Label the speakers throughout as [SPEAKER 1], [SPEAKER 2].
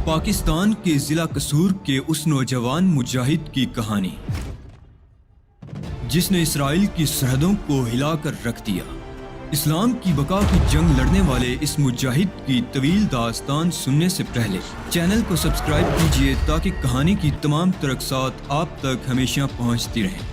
[SPEAKER 1] پاکستان کے ضلع قصور کے اس نوجوان مجاہد کی کہانی جس نے اسرائیل کی سرحدوں کو ہلا کر رکھ دیا۔ اسلام کی بقا کی جنگ لڑنے والے اس مجاہد کی طویل داستان سننے سے پہلے چینل کو سبسکرائب کیجیے تاکہ کہانی کی تمام ترقصات آپ تک ہمیشہ پہنچتی رہیں۔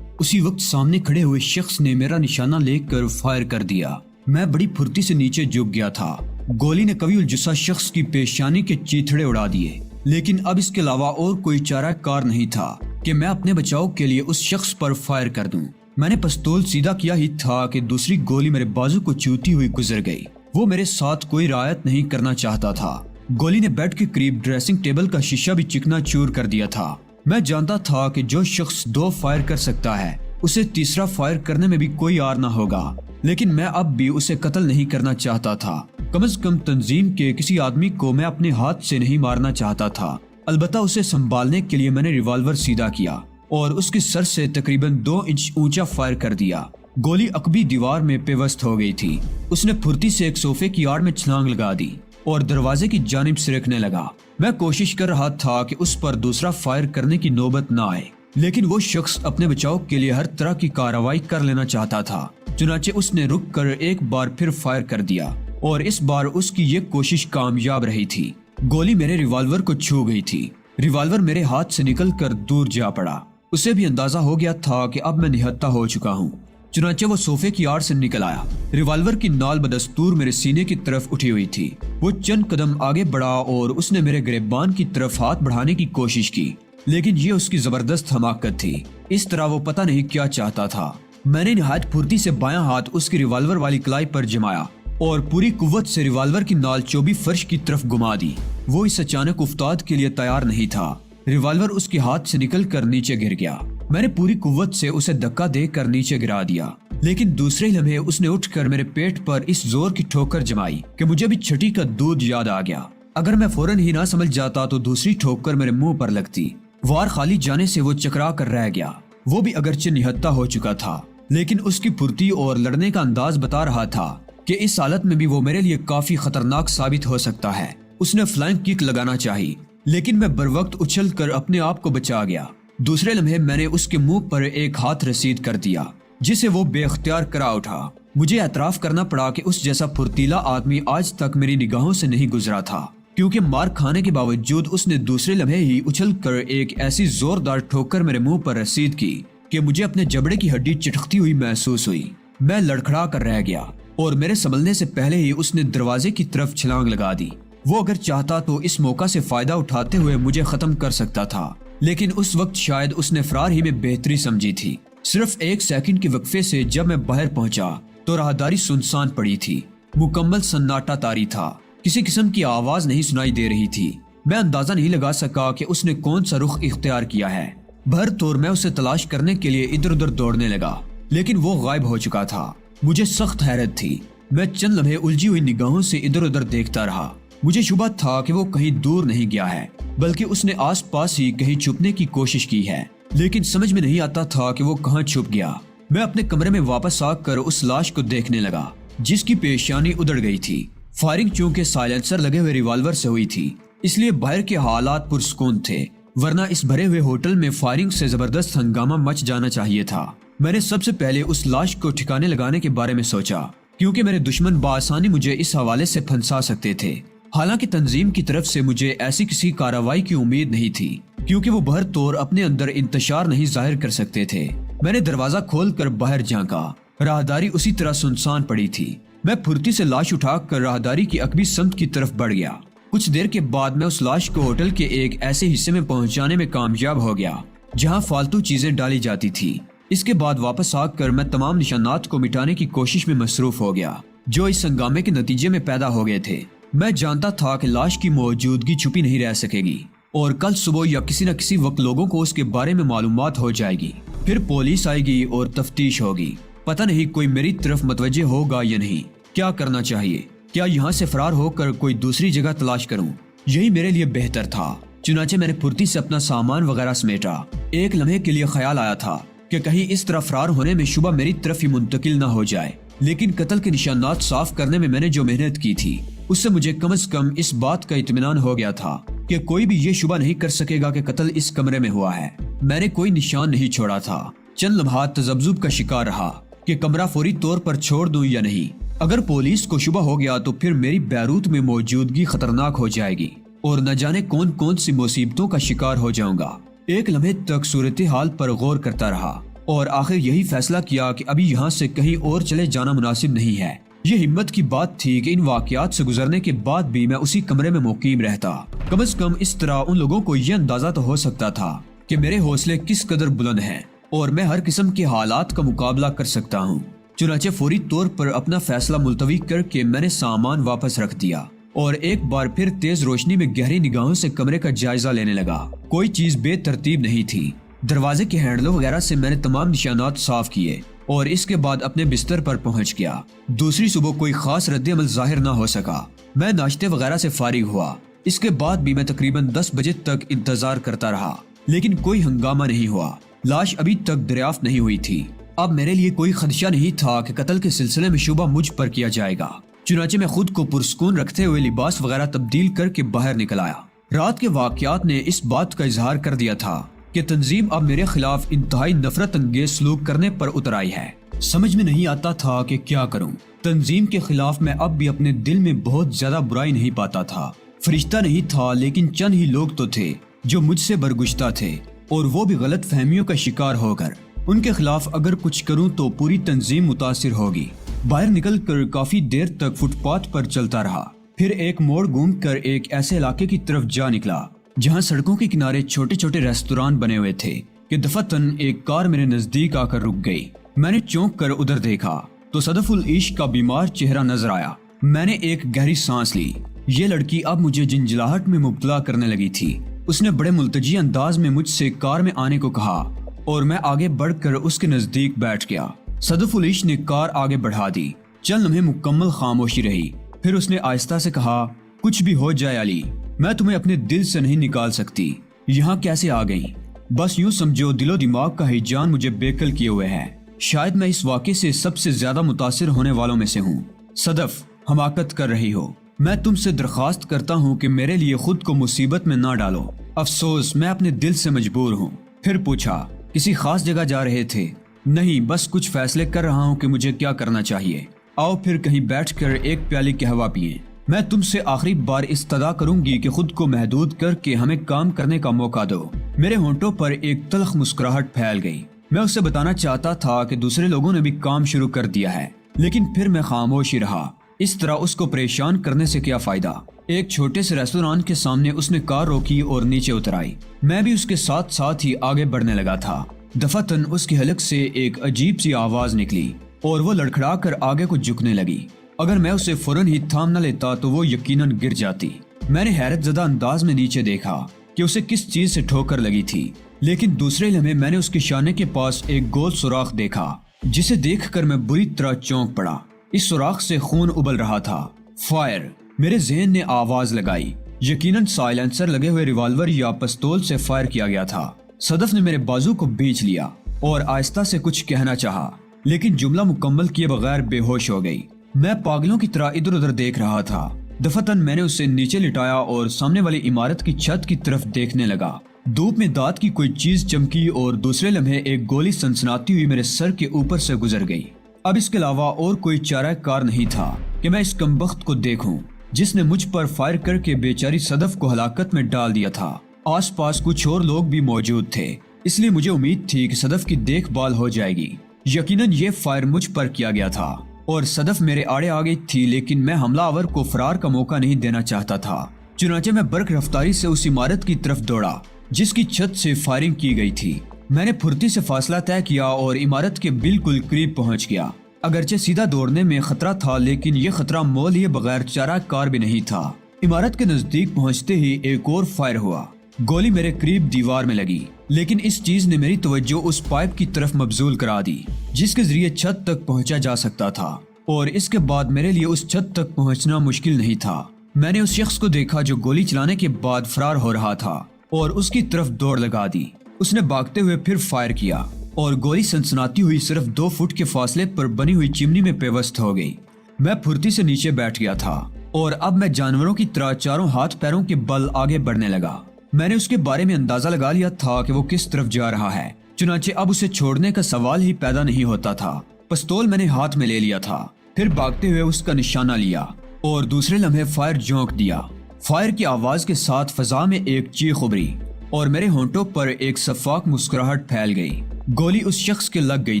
[SPEAKER 2] اسی وقت سامنے کھڑے ہوئے شخص نے میرا نشانہ لے کر فائر کر دیا۔ میں بڑی پھرتی سے نیچے جھک گیا تھا۔ گولی نے قوی الجثہ شخص کی پیشانی کے چیتھڑے اڑا دیے، لیکن اب اس کے علاوہ اور کوئی چارہ کار نہیں تھا کہ میں اپنے بچاؤ کے لیے اس شخص پر فائر کر دوں۔ میں نے پستول سیدھا کیا ہی تھا کہ دوسری گولی میرے بازو کو چوتی ہوئی گزر گئی۔ وہ میرے ساتھ کوئی رعایت نہیں کرنا چاہتا تھا۔ گولی نے بیڈ کے قریب ڈریسنگ ٹیبل کا شیشہ بھی چکنا چور کر دیا تھا۔ میں جانتا تھا کہ جو شخص 2 فائر کر سکتا ہے اسے تیسرا فائر کرنے میں بھی کوئی آر نہ ہوگا، لیکن میں اب بھی اسے قتل نہیں کرنا چاہتا تھا۔ کم از کم تنظیم کے کسی آدمی کو میں اپنے ہاتھ سے نہیں مارنا چاہتا تھا۔ البتہ اسے سنبھالنے کے لیے میں نے ریوالور سیدھا کیا اور اس کے سر سے تقریباً 2 انچ اونچا فائر کر دیا۔ گولی عقبی دیوار میں پیوست ہو گئی تھی۔ اس نے پھرتی سے ایک صوفے کی آڑ میں چھلانگ لگا دی اور دروازے کی جانب سرکنے لگا۔ میں کوشش کر رہا تھا کہ اس پر دوسرا فائر کرنے کی نوبت نہ آئے، لیکن وہ شخص اپنے بچاؤ کے لیے ہر طرح کی کارروائی کر لینا چاہتا تھا۔ چنانچہ اس نے رک کر ایک بار پھر فائر کر دیا اور اس بار اس کی یہ کوشش کامیاب رہی تھی۔ گولی میرے ریوالور کو چھو گئی تھی۔ ریوالور میرے ہاتھ سے نکل کر دور جا پڑا۔ اسے بھی اندازہ ہو گیا تھا کہ اب میں نہتھا ہو چکا ہوں۔ چنانچہ وہ صوفے کی آڑ سے نکل آیا۔ ریوالور کی نال بدستور میرے سینے کی طرف اٹھی ہوئی تھی۔ وہ چند قدم آگے بڑھا اور اس نے میرے گریبان کی طرف ہاتھ بڑھانے کی کوشش کی، لیکن یہ اس کی زبردست حماقت تھی۔ اس طرح وہ پتہ نہیں کیا چاہتا تھا۔ میں نے نہایت پھرتی سے بایاں ہاتھ اس کی ریوالور والی کلائی پر جمایا اور پوری قوت سے ریوالور کی نال چوبی فرش کی طرف گما دی۔ وہ اس اچانک افتاد کے لیے تیار نہیں تھا۔ ریوالور اس کے ہاتھ سے نکل کر نیچے گر گیا۔ میں نے پوری قوت سے اسے دھکا دے کر نیچے گرا دیا، لیکن دوسرے لمحے اس نے اٹھ کر میرے پیٹ پر اس زور کی ٹھوکر جمائی کہ مجھے بھی چھٹی کا دودھ یاد آ گیا۔ اگر میں فوراً ہی نہ سمجھ جاتا تو دوسری ٹھوکر میرے منہ پر لگتی۔ وار خالی جانے سے وہ چکرا کر رہ گیا۔ وہ بھی اگرچہ نہتھا ہو چکا تھا، لیکن اس کی پھرتی اور لڑنے کا انداز بتا رہا تھا کہ اس حالت میں بھی وہ میرے لیے کافی خطرناک ثابت ہو سکتا ہے۔ اس نے فلائنگ کک لگانا چاہی، لیکن میں بروقت اچھل کر اپنے آپ کو بچا گیا۔ دوسرے لمحے میں نے اس کے منہ پر ایک ہاتھ رسید کر دیا، جسے وہ بے اختیار کرا اٹھا۔ مجھے اعتراف کرنا پڑا کہ اس جیسا پھرتیلا آدمی آج تک میری نگاہوں سے نہیں گزرا تھا، کیونکہ مار کھانے کے باوجود اس نے دوسرے لمحے ہی اچھل کر ایک ایسی زوردار ٹھوکر میرے منہ پر رسید کی کہ مجھے اپنے جبڑے کی ہڈی چٹکتی ہوئی محسوس ہوئی۔ میں لڑکھڑا کر رہ گیا اور میرے سنبھلنے سے پہلے ہی اس نے دروازے کی طرف چھلانگ لگا دی۔ وہ اگر چاہتا تو اس موقع سے فائدہ اٹھاتے ہوئے مجھے ختم کر سکتا تھا، لیکن اس وقت شاید اس نے فرار ہی میں بہتری سمجھی تھی۔ صرف 1 سیکنڈ کے وقفے سے جب میں باہر پہنچا تو راہداری سنسان پڑی تھی۔ مکمل سناٹا طاری تھا۔ کسی قسم کی آواز نہیں سنائی دے رہی تھی۔ میں اندازہ نہیں لگا سکا کہ اس نے کون سا رخ اختیار کیا ہے۔ بھر طور میں اسے تلاش کرنے کے لیے ادھر ادھر دوڑنے لگا، لیکن وہ غائب ہو چکا تھا۔ مجھے سخت حیرت تھی۔ میں چند لمحے الجھی ہوئی نگاہوں سے ادھر ادھر دیکھتا رہا۔ مجھے شبہ تھا کہ وہ کہیں دور نہیں گیا ہے، بلکہ اس نے آس پاس ہی کہیں چھپنے کی کوشش کی ہے، لیکن سمجھ میں نہیں آتا تھا کہ وہ کہاں چھپ گیا۔ میں اپنے کمرے میں واپس آ کر اس لاش کو دیکھنے لگا جس کی پیشانی ادھڑ گئی تھی۔ فائرنگ چونکہ سائلنسر لگے ہوئے ریوالور سے ہوئی تھی، اس لیے باہر کے حالات پرسکون تھے، ورنہ اس بھرے ہوئے ہوٹل میں فائرنگ سے زبردست ہنگامہ مچ جانا چاہیے تھا۔ میں نے سب سے پہلے اس لاش کو ٹھکانے لگانے کے بارے میں سوچا، کیونکہ میرے دشمن بآسانی مجھے اس حوالے سے پھنسا سکتے تھے۔ حالانکہ تنظیم کی طرف سے مجھے ایسی کسی کارروائی کی امید نہیں تھی، کیونکہ وہ بھر طور اپنے اندر انتشار نہیں ظاہر کر سکتے تھے۔ میں نے دروازہ کھول کر باہر جھانکا۔ راہداری اسی طرح سنسان پڑی تھی۔ میں پھرتی سے لاش اٹھا کر راہداری کی عقبی سمت کی طرف بڑھ گیا۔ کچھ دیر کے بعد میں اس لاش کو ہوٹل کے ایک ایسے حصے میں پہنچانے میں کامیاب ہو گیا جہاں فالتو چیزیں ڈالی جاتی تھی۔ اس کے بعد واپس آ کر میں تمام نشانات کو مٹانے کی کوشش میں مصروف ہو گیا جو اس ہنگامے کے نتیجے میں پیدا ہو گئے تھے۔ میں جانتا تھا کہ لاش کی موجودگی چھپی نہیں رہ سکے گی اور کل صبح یا کسی نہ کسی وقت لوگوں کو اس کے بارے میں معلومات ہو جائے گی۔ پھر پولیس آئے گی اور تفتیش ہوگی۔ پتہ نہیں کوئی میری طرف متوجہ ہوگا یا نہیں۔ کیا کرنا چاہیے؟ کیا یہاں سے فرار ہو کر کوئی دوسری جگہ تلاش کروں؟ یہی میرے لیے بہتر تھا۔ چنانچہ میں نے پھرتی سے اپنا سامان وغیرہ سمیٹا۔ ایک لمحے کے لیے خیال آیا تھا کہ کہیں اس طرح فرار ہونے میں شبہ میری طرف ہی منتقل نہ ہو جائے، لیکن قتل کے نشانات صاف کرنے میں نے جو محنت کی تھی اس سے مجھے کم از کم اس بات کا اطمینان ہو گیا تھا کہ کوئی بھی یہ شبہ نہیں کر سکے گا کہ قتل اس کمرے میں ہوا ہے۔ میں نے کوئی نشان نہیں چھوڑا تھا۔ چند لمحات تذبذب کا شکار رہا کہ کمرہ فوری طور پر چھوڑ دوں یا نہیں۔ اگر پولیس کو شبہ ہو گیا تو پھر میری بیروت میں موجودگی خطرناک ہو جائے گی اور نہ جانے کون کون سی مصیبتوں کا شکار ہو جاؤں گا۔ ایک لمحے تک صورتحال پر غور کرتا رہا اور آخر یہی فیصلہ کیا کہ ابھی یہاں سے کہیں اور چلے جانا مناسب نہیں ہے۔ یہ ہمت کی بات تھی کہ ان واقعات سے گزرنے کے بعد بھی میں اسی کمرے میں مقیم رہتا۔ کم از کم اس طرح ان لوگوں کو یہ اندازہ تو ہو سکتا تھا کہ میرے حوصلے کس قدر بلند ہیں اور میں ہر قسم کے حالات کا مقابلہ کر سکتا ہوں۔ چنانچہ فوری طور پر اپنا فیصلہ ملتوی کر کے میں نے سامان واپس رکھ دیا اور ایک بار پھر تیز روشنی میں گہری نگاہوں سے کمرے کا جائزہ لینے لگا۔ کوئی چیز بے ترتیب نہیں تھی۔ دروازے کے ہینڈلوں وغیرہ سے میں نے تمام نشانات صاف کیے اور اس کے بعد اپنے بستر پر پہنچ گیا۔ دوسری صبح کوئی خاص رد عمل ظاہر نہ ہو سکا۔ میں ناشتے وغیرہ سے فارغ ہوا۔ اس کے بعد بھی میں تقریباً 10 بجے تک انتظار کرتا رہا لیکن کوئی ہنگامہ نہیں ہوا۔ لاش ابھی تک دریافت نہیں ہوئی تھی۔ اب میرے لیے کوئی خدشہ نہیں تھا کہ قتل کے سلسلے میں شبہ مجھ پر کیا جائے گا۔ چنانچہ میں خود کو پرسکون رکھتے ہوئے لباس وغیرہ تبدیل کر کے باہر نکل آیا۔ رات کے واقعات نے اس بات کا اظہار کر دیا تھا کہ تنظیم اب میرے خلاف انتہائی نفرت انگیز سلوک کرنے پر اتر آئی ہے۔ سمجھ میں نہیں آتا تھا کہ کیا کروں۔ تنظیم کے خلاف میں اب بھی اپنے دل میں بہت زیادہ برائی نہیں پاتا تھا۔ فرشتہ نہیں تھا لیکن چند ہی لوگ تو تھے جو مجھ سے برگشتہ تھے اور وہ بھی غلط فہمیوں کا شکار ہو کر۔ ان کے خلاف اگر کچھ کروں تو پوری تنظیم متاثر ہوگی۔ باہر نکل کر کافی دیر تک فٹ پاتھ پر چلتا رہا، پھر ایک موڑ گھوم کر ایک ایسے علاقے کی طرف جا نکلا جہاں سڑکوں کے کنارے چھوٹے چھوٹے ریستوران بنے ہوئے تھے کہ دفعتاً ایک کار میرے نزدیک آ کر رک گئی۔ میں نے چونک کر ادھر دیکھا تو صدف العشق کا بیمار چہرہ نظر آیا۔ میں نے ایک گہری سانس لی۔ یہ لڑکی اب مجھے جنجلاہٹ میں مبتلا کرنے لگی تھی۔ اس نے بڑے ملتجی انداز میں مجھ سے کار میں آنے کو کہا اور میں آگے بڑھ کر اس کے نزدیک بیٹھ گیا۔ صدف العشق نے کار آگے بڑھا دی۔ چند لمحے مکمل خاموشی رہی، پھر اس نے آہستہ سے کہا، کچھ بھی ہو جائے علی، میں تمہیں اپنے دل سے نہیں نکال سکتی۔ یہاں کیسے آ گئی؟ بس یوں سمجھو دل و دماغ کا ہیجان مجھے بےقل کیے ہوئے ہے۔ شاید میں اس واقعے سے سب سے زیادہ متاثر ہونے والوں میں سے ہوں۔ صدف، حماقت کر رہی ہو۔ میں تم سے درخواست کرتا ہوں کہ میرے لیے خود کو مصیبت میں نہ ڈالو۔ افسوس، میں اپنے دل سے مجبور ہوں۔ پھر پوچھا، کسی خاص جگہ جا رہے تھے؟ نہیں، بس کچھ فیصلے کر رہا ہوں کہ مجھے کیا کرنا چاہیے۔ آؤ پھر کہیں بیٹھ کر ایک پیالی قہوہ پیئیں۔ میں تم سے آخری بار استدعا کروں گی کہ خود کو محدود کر کے ہمیں کام کرنے کا موقع دو۔ میرے ہونٹوں پر ایک تلخ مسکراہٹ پھیل گئی۔ میں اسے بتانا چاہتا تھا کہ دوسرے لوگوں نے بھی کام شروع کر دیا ہے، لیکن پھر میں خاموش ہی رہا۔ اس طرح اس کو پریشان کرنے سے کیا فائدہ؟ ایک چھوٹے سے ریستوران کے سامنے اس نے کار روکی اور نیچے اتر آئی۔ میں بھی اس کے ساتھ ساتھ ہی آگے بڑھنے لگا تھا۔ دفعتاً اس کی حلق سے ایک عجیب سی آواز نکلی اور وہ لڑکھڑا کر آگے کو جھکنے لگی۔ اگر میں اسے فوراً ہی تھام نہ لیتا تو وہ یقیناً گر جاتی۔ میں نے حیرت زدہ انداز میں نیچے دیکھا کہ اسے کس چیز سے ٹھوکر لگی تھی، لیکن دوسرے لمحے میں نے اس کے شانے کے پاس ایک گول سوراخ دیکھا جسے دیکھ کر میں بری طرح چونک پڑا۔ اس سوراخ سے خون ابل رہا تھا۔ فائر! میرے ذہن نے آواز لگائی۔ یقیناً سائلنسر لگے ہوئے ریوالور یا پستول سے فائر کیا گیا تھا۔ صدف نے میرے بازو کو بیچ لیا اور آہستہ سے کچھ کہنا چاہا، لیکن جملہ مکمل کیے بغیر بے ہوش ہو گئی۔ میں پاگلوں کی طرح ادھر ادھر دیکھ رہا تھا۔ دفعتاً میں نے اسے نیچے لٹایا اور سامنے والی عمارت کی چھت کی طرف دیکھنے لگا۔ دھوپ میں دانت کی کوئی چیز چمکی اور دوسرے لمحے ایک گولی سنسناتی ہوئی میرے سر کے اوپر سے گزر گئی۔ اب اس کے علاوہ اور کوئی چارہ کار نہیں تھا کہ میں اس کمبخت کو دیکھوں جس نے مجھ پر فائر کر کے بیچاری صدف کو ہلاکت میں ڈال دیا تھا۔ آس پاس کچھ اور لوگ بھی موجود تھے، اس لیے مجھے امید تھی کہ صدف کی دیکھ بھال ہو جائے گی۔ یقیناً یہ فائر مجھ پر کیا گیا تھا اور صدف میرے آڑے آ گئی تھی، لیکن میں حملہ آور کو فرار کا موقع نہیں دینا چاہتا تھا۔ چنانچہ میں برق رفتاری سے اس عمارت کی طرف دوڑا جس کی چھت سے فائرنگ کی گئی تھی۔ میں نے پھرتی سے فاصلہ طے کیا اور عمارت کے بالکل قریب پہنچ گیا۔ اگرچہ سیدھا دوڑنے میں خطرہ تھا، لیکن یہ خطرہ مول لیے بغیر چارہ کار بھی نہیں تھا۔ عمارت کے نزدیک پہنچتے ہی ایک اور فائر ہوا۔ گولی میرے قریب دیوار میں لگی، لیکن اس چیز نے میری توجہ اس پائپ کی طرف مبذول کرا دی جس کے ذریعے چھت تک پہنچا جا سکتا تھا، اور اس کے بعد میرے لیے اس چھت تک پہنچنا مشکل نہیں تھا۔ میں نے اس شخص کو دیکھا جو گولی چلانے کے بعد فرار ہو رہا تھا اور اس کی طرف دوڑ لگا دی۔ اس نے بھاگتے ہوئے پھر فائر کیا اور گولی سنسناتی ہوئی صرف 2 فٹ کے فاصلے پر بنی ہوئی چمنی میں پیوست ہو گئی۔ میں پھرتی سے نیچے بیٹھ گیا تھا اور اب میں جانوروں کی طرح چاروں ہاتھ پیروں کے بل آگے بڑھنے لگا۔ میں نے اس کے بارے میں اندازہ لگا لیا تھا کہ وہ کس طرف جا رہا ہے، چنانچہ اب اسے چھوڑنے کا سوال ہی پیدا نہیں ہوتا تھا۔ پستول میں نے ہاتھ میں لے لیا تھا، پھر بھاگتے ہوئے اس کا نشانہ لیا اور دوسرے لمحے فائر جھونک دیا۔ فائر کی آواز کے ساتھ فضا میں ایک چیخ ابھری اور میرے ہونٹوں پر ایک شفاف مسکراہٹ پھیل گئی۔ گولی اس شخص کے لگ گئی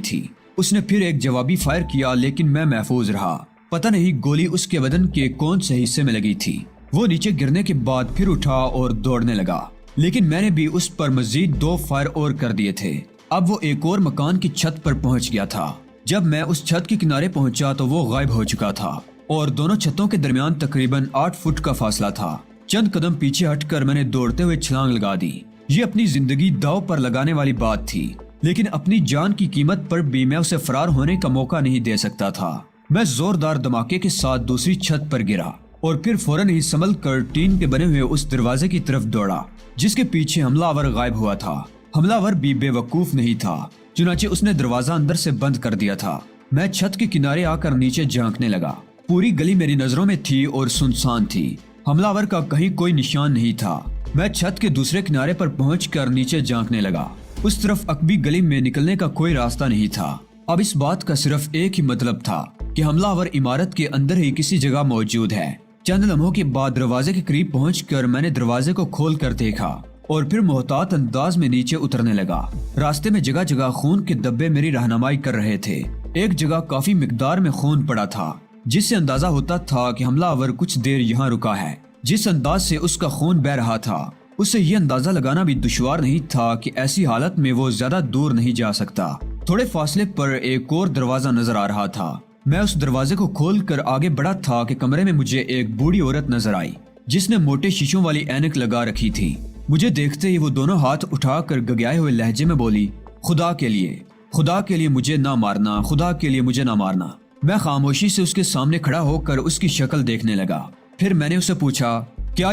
[SPEAKER 2] تھی۔ اس نے پھر ایک جوابی فائر کیا لیکن میں محفوظ رہا۔ پتہ نہیں گولی اس کے بدن کے کون سے حصے میں لگی تھی۔ وہ نیچے گرنے کے بعد پھر اٹھا اور دوڑنے لگا، لیکن میں نے بھی اس پر مزید 2 فائر اور کر دیے تھے۔ اب وہ ایک اور مکان کی چھت پر پہنچ گیا تھا۔ جب میں اس چھت کے کنارے پہنچا تو وہ غائب ہو چکا تھا اور دونوں چھتوں کے درمیان تقریباً 8 فٹ کا فاصلہ تھا۔ چند قدم پیچھے ہٹ کر میں نے دوڑتے ہوئے چھلانگ لگا دی۔ یہ اپنی زندگی داؤ پر لگانے والی بات تھی، لیکن اپنی جان کی قیمت پر بھی میں اسے فرار ہونے کا موقع نہیں دے سکتا تھا۔ میں زوردار دھماکے کے ساتھ دوسری چھت پر گرا اور پھر فوراً ہی سنبھل کر ٹین کے بنے ہوئے اس دروازے کی طرف دوڑا جس کے پیچھے حملہ آور غائب ہوا تھا۔ حملہ آور بھی بے وقوف نہیں تھا، چنانچہ اس نے دروازہ اندر سے بند کر دیا تھا۔ میں چھت کے کنارے آ کر نیچے جھانکنے لگا۔ پوری گلی میری نظروں میں تھی اور سنسان تھی۔ حملہ آور کا کہیں کوئی نشان نہیں تھا۔ میں چھت کے دوسرے کنارے پر پہنچ کر نیچے جھانکنے لگا۔ اس طرف عقبی گلی میں نکلنے کا کوئی راستہ نہیں تھا۔ اب اس بات کا صرف ایک ہی مطلب تھا کہ حملہ آور عمارت کے اندر ہی کسی جگہ موجود ہے۔ چند لمحوں کے بعد دروازے کے قریب پہنچ کر میں نے دروازے کو کھول کر دیکھا اور پھر محتاط انداز میں نیچے اترنے لگا۔ راستے میں جگہ جگہ خون کے دبے میری رہنمائی کر رہے تھے۔ ایک جگہ کافی مقدار میں خون پڑا تھا جس سے اندازہ ہوتا تھا کہ حملہ آور کچھ دیر یہاں رکا ہے۔ جس انداز سے اس کا خون بہہ رہا تھا اس سے یہ اندازہ لگانا بھی دشوار نہیں تھا کہ ایسی حالت میں وہ زیادہ دور نہیں جا سکتا۔ تھوڑے فاصلے پر ایک اور دروازہ نظر آ رہا تھا۔ میں اس دروازے کو کھول کر آگے بڑھا تھا کہ کمرے میں مجھے ایک بوڑھی عورت نظر آئی جس نے موٹے شیشوں والی اینک لگا رکھی تھی۔ مجھے دیکھتے ہی وہ دونوں ہاتھ اٹھا کر گگیائے ہوئے لہجے میں بولی، خدا کے لیے مجھے نہ مارنا، خدا کے لیے مجھے نہ مارنا۔ میں خاموشی سے اس کے سامنے کھڑا ہو کر اس کی شکل دیکھنے لگا۔ پھر میں نے اسے پوچھا، کیا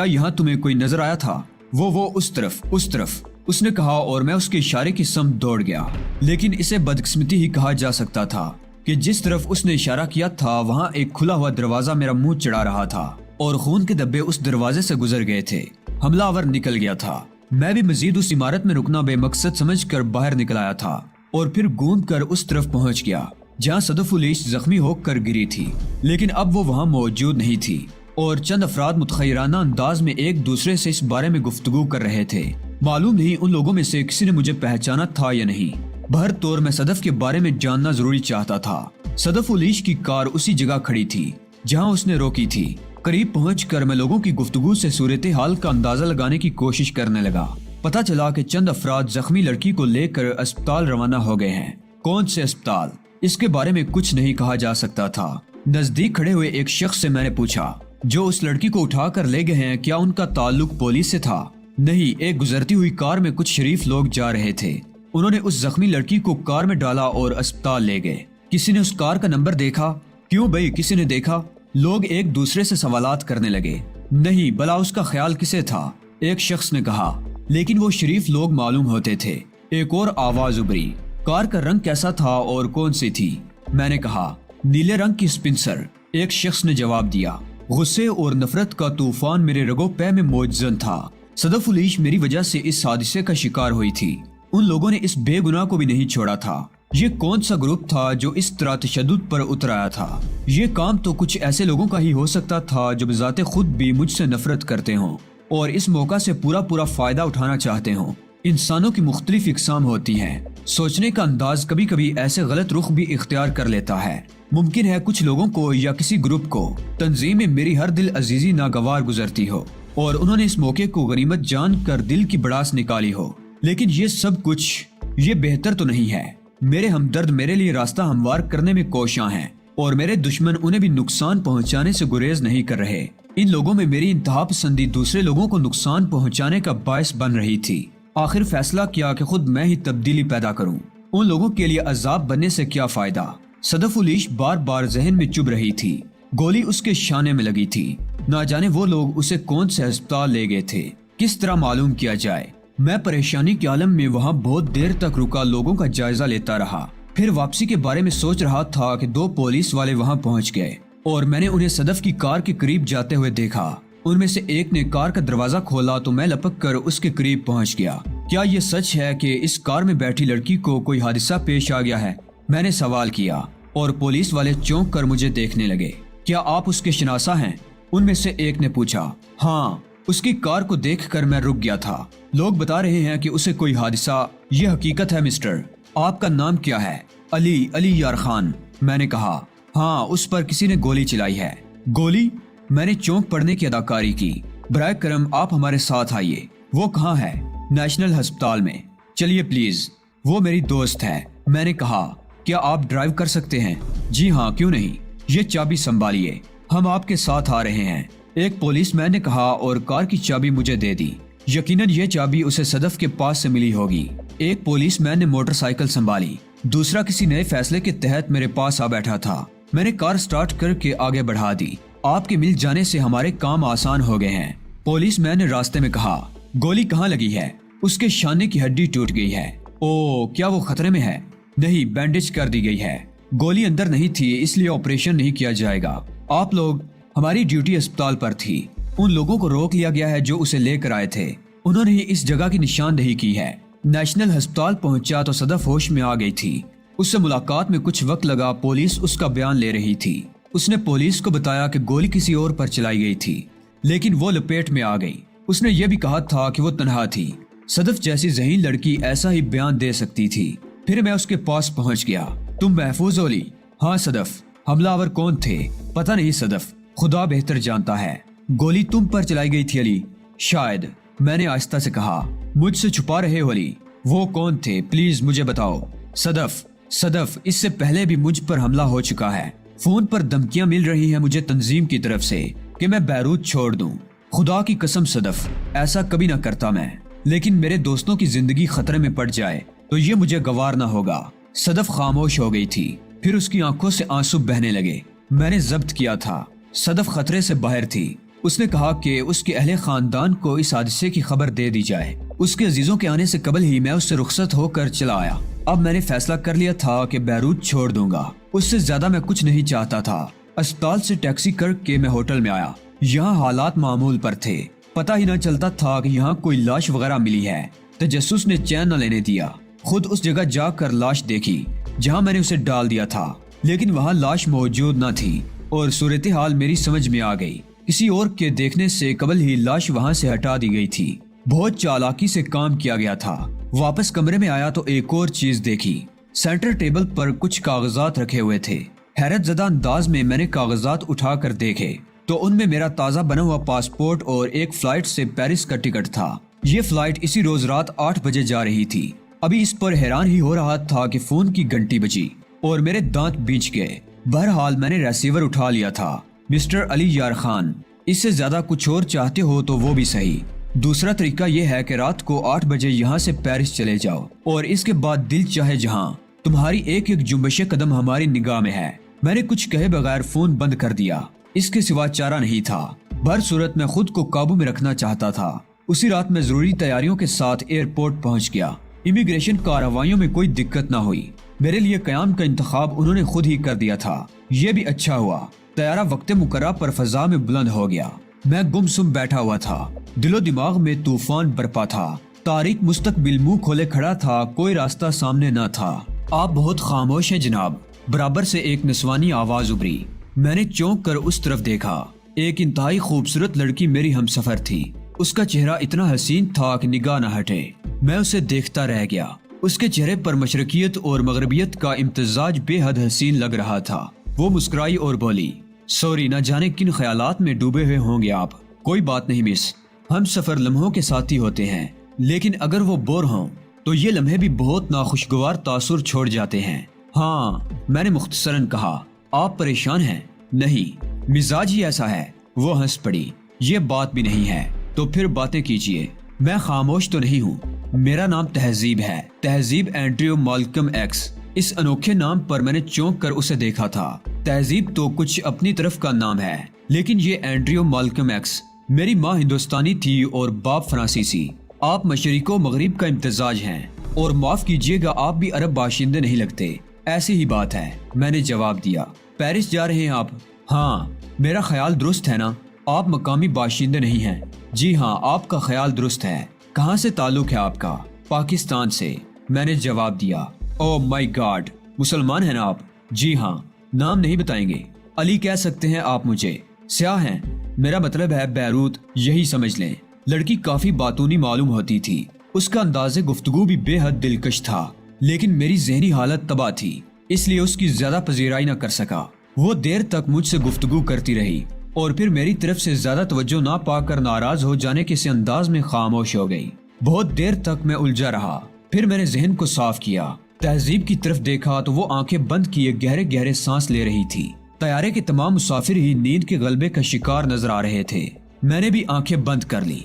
[SPEAKER 2] یہاں تمہیں کوئی نظر آیا تھا؟ وہ اس طرف اس نے کہا اور میں اس کے اشارے کی سمت دوڑ گیا۔ لیکن اسے بدقسمتی ہی کہا جا سکتا تھا کہ جس طرف اس نے اشارہ کیا تھا وہاں ایک کھلا ہوا دروازہ میرا منہ چڑھا رہا تھا اور خون کے دبے اس دروازے سے گزر گئے تھے۔ حملہ آور نکل گیا تھا۔ میں بھی مزید اس عمارت میں رکنا بے مقصد سمجھ کر باہر نکل آیا تھا اور پھر گھوم کر اس طرف پہنچ گیا جہاں صدف الیش زخمی ہو کر گری تھی، لیکن اب وہ وہاں موجود نہیں تھی اور چند افراد متخیرانہ انداز میں ایک دوسرے سے اس بارے میں گفتگو کر رہے تھے۔ معلوم نہیں ان لوگوں میں سے کسی نے مجھے پہچانا تھا یا نہیں۔ بہر طور میں صدف کے بارے میں جاننا ضروری چاہتا تھا۔ صدف الیش کی کار اسی جگہ کھڑی تھی جہاں اس نے روکی تھی۔ قریب پہنچ کر میں لوگوں کی گفتگو سے صورتحال کا اندازہ لگانے کی کوشش کرنے لگا۔ پتہ چلا کہ چند افراد زخمی لڑکی کو لے کر اسپتال روانہ ہو گئے ہیں۔ کون سے اسپتال؟ اس کے بارے میں کچھ نہیں کہا جا سکتا تھا۔ نزدیک کھڑے ہوئے ایک شخص سے میں نے پوچھا، جو اس لڑکی کو اٹھا کر لے گئے ہیں کیا ان کا تعلق پولیس سے تھا؟ نہیں، ایک گزرتی ہوئی کار میں کچھ شریف لوگ جا رہے تھے۔ انہوں نے اس زخمی لڑکی کو کار میں ڈالا اور اسپتال لے گئے۔ کسی نے اس کار کا نمبر دیکھا؟ کیوں بھائی، کسی نے دیکھا؟ لوگ ایک دوسرے سے سوالات کرنے لگے۔ نہیں، بلا اس کا خیال کسے تھا؟ ایک شخص نے کہا، لیکن وہ شریف لوگ معلوم ہوتے تھے۔ ایک اور آواز ابھری، کار کا رنگ کیسا تھا اور کون سی تھی؟ میں نے کہا، نیلے رنگ کی سپنسر۔ ایک شخص نے جواب دیا۔ غصے اور نفرت کا طوفان میرے رگو پے میں موجزن تھا۔ صدف الیش میری وجہ سے اس حادثے کا شکار ہوئی تھی۔ ان لوگوں نے اس بے گناہ کو بھی نہیں چھوڑا تھا۔ یہ کون سا گروپ تھا جو اس طرح تشدد پر اتر آیا تھا؟ یہ کام تو کچھ ایسے لوگوں کا ہی ہو سکتا تھا جو بذات خود بھی مجھ سے نفرت کرتے ہوں اور اس موقع سے پورا فائدہ اٹھانا چاہتے ہوں۔ انسانوں کی مختلف اقسام ہوتی ہیں۔ سوچنے کا انداز کبھی کبھی ایسے غلط رخ بھی اختیار کر لیتا ہے۔ ممکن ہے کچھ لوگوں کو یا کسی گروپ کو تنظیم میں میری ہر دل عزیزی ناگوار گزرتی ہو اور انہوں نے اس موقع کو غنیمت جان کر دل کی بڑاس نکالی ہو، لیکن یہ سب کچھ یہ بہتر تو نہیں ہے۔ میرے ہمدرد میرے لیے راستہ ہموار کرنے میں کوشاں ہیں اور میرے دشمن انہیں بھی نقصان پہنچانے سے گریز نہیں کر رہے۔ ان لوگوں میں میری انتہا پسندی دوسرے لوگوں کو نقصان پہنچانے کا باعث بن رہی تھی۔ آخر فیصلہ کیا کہ خود میں ہی تبدیلی پیدا کروں۔ ان لوگوں کے لیے عذاب بننے سے کیا فائدہ؟ صدف الیش بار بار ذہن میں چبھ رہی تھی۔ گولی اس کے شانے میں لگی تھی۔ نہ جانے وہ لوگ اسے کون سے ہسپتال لے گئے تھے۔ کس طرح معلوم کیا جائے؟ میں پریشانی کے عالم میں وہاں بہت دیر تک رکا، لوگوں کا جائزہ لیتا رہا، پھر واپسی کے بارے میں سوچ رہا تھا کہ 2 پولیس والے وہاں پہنچ گئے اور میں نے انہیں صدف کی کار کے قریب جاتے ہوئے دیکھا۔ ان میں سے ایک نے کار کا دروازہ کھولا تو میں لپک کر اس کے قریب پہنچ گیا۔ کیا یہ سچ ہے کہ اس کار میں بیٹھی لڑکی کو کوئی حادثہ پیش آ گیا ہے؟ میں نے سوال کیا اور پولیس والے چونک کر مجھے دیکھنے لگے۔ کیا آپ اس کے شناسا ہیں؟ ان میں سے ایک نے پوچھا۔ ہاں، اس کی کار کو دیکھ کر میں رک گیا تھا۔ لوگ بتا رہے ہیں کہ اسے کوئی حادثہ، یہ حقیقت ہے مسٹر۔ آپ کا نام کیا ہے؟ علی یار خان۔ میں نے کہا ہاں، اس پر کسی نے گولی چلائی ہے۔ گولی؟ میں نے چونک پڑنے کی اداکاری کی۔ برائے کرم آپ ہمارے ساتھ آئیے۔ وہ کہاں ہے؟ نیشنل ہسپتال میں۔ چلیے پلیز۔ وہ میری دوست ہے۔ میں نے کہا کیا آپ ڈرائیو کر سکتے ہیں؟ جی ہاں، کیوں نہیں۔ یہ چابی سنبھالیے، ہم آپ کے ساتھ آ رہے ہیں، ایک پولیس مین نے کہا اور کار کی چابی مجھے دے دی۔ یقیناً یہ چابی اسے صدف کے پاس سے ملی ہوگی۔ ایک پولیس مین نے موٹر سائیکل سنبھالی، دوسرا کسی نئے فیصلے کے تحت میرے پاس آ بیٹھا تھا۔ میں نے کار سٹارٹ کر کے آگے بڑھا دی۔ آپ کے مل جانے سے ہمارے کام آسان ہو گئے ہیں، پولیس مین نے راستے میں کہا۔ گولی کہاں لگی ہے؟ اس کے شانے کی ہڈی ٹوٹ گئی ہے۔ او، کیا وہ خطرے میں ہے؟ نہیں، بینڈیج کر دی گئی ہے۔ گولی اندر نہیں تھی، اس لیے آپریشن نہیں کیا جائے گا۔ آپ لوگ، ہماری ڈیوٹی اسپتال پر تھی، ان لوگوں کو روک لیا گیا ہے جو اسے لے کر آئے تھے، انہوں نے ہی اس جگہ کی نشاندہی کی ہے۔ نیشنل ہسپتال پہنچا تو صدف ہوش میں آ گئی تھی۔ اس سے ملاقات میں کچھ وقت لگا، پولیس اس کا بیان لے رہی تھی۔ اس نے پولیس کو بتایا کہ گولی کسی اور پر چلائی گئی تھی، لیکن وہ لپیٹ میں آ گئی۔ اس نے یہ بھی کہا تھا کہ وہ تنہا تھی۔ صدف جیسی ذہین لڑکی ایسا ہی بیان دے سکتی تھی۔ پھر میں اس کے پاس پہنچ گیا۔ تم محفوظ ہو لی؟ ہاں صدف۔ حملہ آور کون تھے؟ پتہ نہیں صدف، خدا بہتر جانتا ہے۔ گولی تم پر چلائی گئی تھی علی؟ شاید، میں نے آہستہ سے کہا۔ مجھ سے چھپا رہے ہو علی؟ وہ کون تھے پلیز مجھے بتاؤ۔ صدف، اس سے پہلے بھی مجھ پر حملہ ہو چکا ہے، فون پر دھمکیاں مل رہی ہیں مجھے تنظیم کی طرف سے کہ میں بیروت چھوڑ دوں۔ خدا کی قسم صدف، ایسا کبھی نہ کرتا میں، لیکن میرے دوستوں کی زندگی خطرے میں پڑ جائے تو یہ مجھے گوار نہ ہوگا۔ صدف خاموش ہو گئی تھی، پھر اس کی آنکھوں سے آنسو بہنے لگے۔ میں نے ضبط کیا تھا، صدف خطرے سے باہر تھی۔ اس نے کہا کہ اس کے اہل خاندان کو اس حادثے کی خبر دے دی جائے۔ اس کے عزیزوں کے آنے سے قبل ہی میں اس سے رخصت ہو کر چلا آیا۔ اب میں نے فیصلہ کر لیا تھا کہ بیروت چھوڑ دوں گا، اس سے زیادہ میں کچھ نہیں چاہتا تھا۔ اسپتال سے ٹیکسی کر کے میں ہوٹل میں آیا۔ یہاں حالات معمول پر تھے، پتہ ہی نہ چلتا تھا کہ یہاں کوئی لاش وغیرہ ملی ہے۔ تجسس نے چین نہ لینے دیا، خود اس جگہ جا کر لاش دیکھی جہاں میں نے اسے ڈال دیا تھا، لیکن وہاں لاش موجود نہ تھی اور صورتحال میری سمجھ میں آ گئی۔ کسی اور کے دیکھنے سے قبل ہی لاش وہاں سے ہٹا دی گئی تھی۔ بہت چالاکی سے کام کیا گیا تھا۔ واپس کمرے میں آیا تو ایک اور چیز دیکھی، سینٹر ٹیبل پر کچھ کاغذات رکھے ہوئے تھے۔ حیرت زدہ انداز میں میں نے کاغذات اٹھا کر دیکھے تو ان میں میرا تازہ بنا ہوا پاسپورٹ اور ایک فلائٹ سے پیرس کا ٹکٹ تھا۔ یہ فلائٹ اسی روز رات 8 بجے جا رہی تھی۔ ابھی اس پر حیران ہی ہو رہا تھا کہ فون کی گھنٹی بجی اور میرے دانت بھینچ گئے۔ بہرحال میں نے ریسیور اٹھا لیا تھا۔ مسٹر علی یار خان، اس سے زیادہ کچھ اور چاہتے ہو تو وہ بھی صحیح۔ دوسرا طریقہ یہ ہے کہ رات کو 8 بجے یہاں سے پیرس چلے جاؤ اور اس کے بعد دل چاہے جہاں۔ تمہاری ایک ایک جنبش قدم ہماری نگاہ میں ہے۔ میں نے کچھ کہے بغیر فون بند کر دیا، اس کے سوا چارہ نہیں تھا۔ برصورت میں خود کو قابو میں رکھنا چاہتا تھا۔ اسی رات میں ضروری تیاریوں کے ساتھ ایئرپورٹ پہنچ گیا۔ امیگریشن کارروائیوں میں کوئی دقت نہ ہوئی۔ میرے لیے قیام کا انتخاب انہوں نے خود ہی کر دیا تھا۔ یہ بھی اچھا ہوا۔ طیارہ وقت مقررہ پر فضا میں بلند ہو گیا۔ میں گم سم بیٹھا ہوا تھا، دل و دماغ میں طوفان برپا تھا۔ تاریک مستقبل منہ کھولے کھڑا تھا، کوئی راستہ سامنے نہ تھا۔ آپ بہت خاموش ہیں جناب، برابر سے ایک نسوانی آواز ابھری۔ میں نے چونک کر اس طرف دیکھا۔ ایک انتہائی خوبصورت لڑکی میری ہمسفر تھی۔ اس کا چہرہ اتنا حسین تھا کہ نگاہ نہ ہٹے۔ میں اسے دیکھتا رہ گیا۔ اس کے چہرے پر مشرقیت اور مغربیت کا امتزاج بے حد حسین لگ رہا تھا۔ وہ مسکرائی اور بولی، سوری، نہ جانے کن خیالات میں ڈوبے ہوئے ہوں گے آپ۔ کوئی بات نہیں مس، ہم سفر لمحوں کے ساتھی ہوتے ہیں، لیکن اگر وہ بور ہوں تو یہ لمحے بھی بہت ناخوشگوار تاثر چھوڑ جاتے ہیں۔ ہاں، میں نے مختصراً کہا۔ آپ پریشان ہیں؟ نہیں، مزاج ہی ایسا ہے۔ وہ ہنس پڑی۔ یہ بات بھی نہیں ہے تو پھر باتیں کیجیے۔ میں خاموش تو نہیں ہوں۔ میرا نام تہذیب ہے، تہذیب اینڈریو مالکم ایکس۔ اس انوکھے نام پر میں نے چونک کر اسے دیکھا تھا۔ تہذیب تو کچھ اپنی طرف کا نام ہے، لیکن یہ اینڈریو مالکم ایکس۔ میری ماں ہندوستانی تھی اور باپ فرانسیسی۔ آپ مشرق و مغرب کا امتزاج ہیں اور معاف کیجیے گا آپ بھی عرب باشندے نہیں لگتے۔ ایسی ہی بات ہے، میں نے جواب دیا۔ پیرس جا رہے ہیں آپ؟ ہاں، میرا خیال درست ہے نا؟ آپ مقامی باشندے نہیں ہیں؟ جی ہاں، آپ کا خیال درست ہے۔ کہاں سے تعلق ہے آپ کا؟ پاکستان سے، میں نے جواب دیا۔ او مائی گاڈ، مسلمان ہیں نا آپ؟ جی ہاں۔ نام نہیں بتائیں گے؟ علی کہہ سکتے ہیں آپ مجھے۔ سیاہ ہیں؟ میرا مطلب ہے بیروت، یہی سمجھ لیں۔ لڑکی کافی باتونی معلوم ہوتی تھی، اس کا انداز گفتگو بھی بے حد دلکش تھا، لیکن میری ذہنی حالت تباہ تھی، اس لیے اس کی زیادہ پذیرائی نہ کر سکا۔ وہ دیر تک مجھ سے گفتگو کرتی رہی اور پھر میری طرف سے زیادہ توجہ نہ پا کر ناراض ہو جانے کے سے انداز میں خاموش ہو گئی۔ بہت دیر تک میں الجھا رہا، پھر میں نے ذہن کو صاف کیا، تہذیب کی طرف دیکھا تو وہ آنکھیں بند کیے گہرے گہرے سانس لے رہی تھی۔ طیارے کے تمام مسافر ہی نیند کے غلبے کا شکار نظر آ رہے تھے۔ میں نے بھی آنکھیں بند کر لی۔